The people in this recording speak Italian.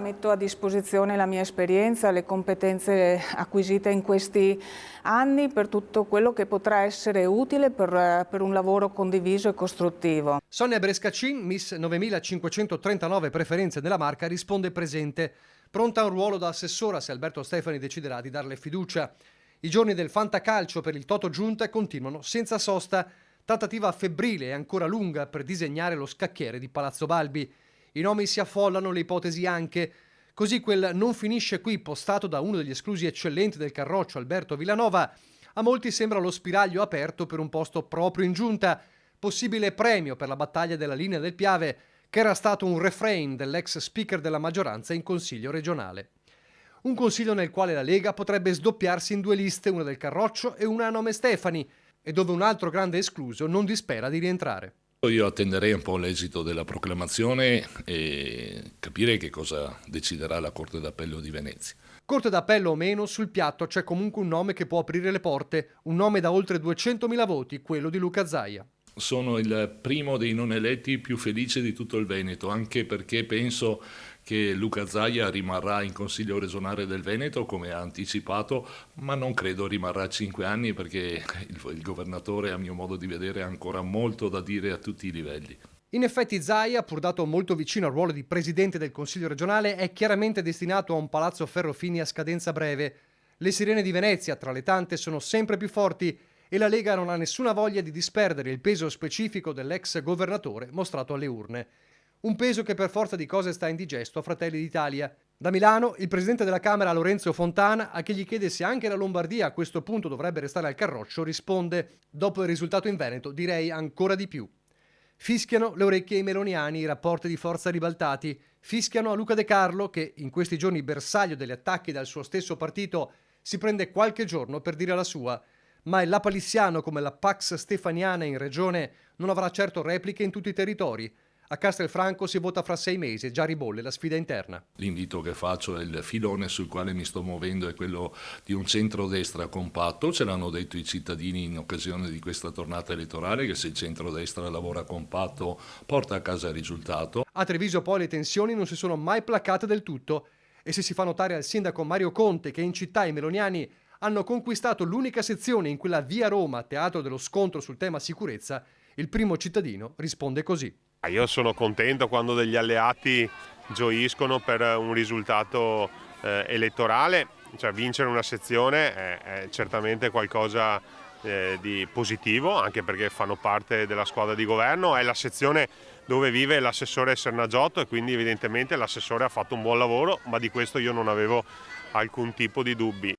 Metto a disposizione la mia esperienza, le competenze acquisite in questi anni per tutto quello che potrà essere utile per un lavoro condiviso e costruttivo. Sonia Brescacin, Miss 9539 preferenze della Marca, risponde presente, pronta a un ruolo da assessora se Alberto Stefani deciderà di darle fiducia. I giorni del fantacalcio per il Toto Giunta continuano senza sosta, trattativa febbrile e ancora lunga per disegnare lo scacchiere di Palazzo Balbi. I nomi si affollano, le ipotesi anche. Così quel "non finisce qui" postato da uno degli esclusi eccellenti del Carroccio, Alberto Villanova, a molti sembra lo spiraglio aperto per un posto proprio in giunta, possibile premio per la battaglia della linea del Piave, che era stato un refrain dell'ex speaker della maggioranza in Consiglio regionale. Un consiglio nel quale la Lega potrebbe sdoppiarsi in due liste, una del Carroccio e una a nome Stefani, e dove un altro grande escluso non dispera di rientrare. Io attenderei un po' l'esito della proclamazione e capire che cosa deciderà la Corte d'Appello di Venezia. Corte d'Appello o meno, sul piatto c'è comunque un nome che può aprire le porte, un nome da oltre 200.000 voti, quello di Luca Zaia. Sono il primo dei non eletti più felice di tutto il Veneto, anche perché penso che Luca Zaia rimarrà in Consiglio regionale del Veneto, come ha anticipato, ma non credo rimarrà 5 anni perché il governatore, a mio modo di vedere, ha ancora molto da dire a tutti i livelli. In effetti Zaia, pur dato molto vicino al ruolo di presidente del Consiglio regionale, è chiaramente destinato a un palazzo Ferrofini a scadenza breve. Le sirene di Venezia, tra le tante, sono sempre più forti e la Lega non ha nessuna voglia di disperdere il peso specifico dell'ex governatore mostrato alle urne. Un peso che per forza di cose sta indigesto a Fratelli d'Italia. Da Milano, il presidente della Camera Lorenzo Fontana, a chi gli chiede se anche la Lombardia a questo punto dovrebbe restare al Carroccio, risponde: dopo il risultato in Veneto direi ancora di più. Fischiano le orecchie ai meloniani i rapporti di forza ribaltati, fischiano a Luca De Carlo che, in questi giorni bersaglio degli attacchi dal suo stesso partito, si prende qualche giorno per dire la sua. Ma il lapalissiano, come la Pax Stefaniana in regione, non avrà certo repliche in tutti i territori. A Castelfranco si vota fra 6 mesi, già ribolle la sfida interna. L'invito che faccio è il filone sul quale mi sto muovendo è quello di un centrodestra compatto. Ce l'hanno detto i cittadini in occasione di questa tornata elettorale, che se il centrodestra lavora compatto porta a casa il risultato. A Treviso poi le tensioni non si sono mai placate del tutto e se si fa notare al sindaco Mario Conte che in città i meloniani hanno conquistato l'unica sezione in quella via Roma, teatro dello scontro sul tema sicurezza, il primo cittadino risponde così. Io sono contento quando degli alleati gioiscono per un risultato elettorale, cioè vincere una sezione è certamente qualcosa di positivo, anche perché fanno parte della squadra di governo, è la sezione dove vive l'assessore Sernagiotto e quindi evidentemente l'assessore ha fatto un buon lavoro, ma di questo io non avevo alcun tipo di dubbi.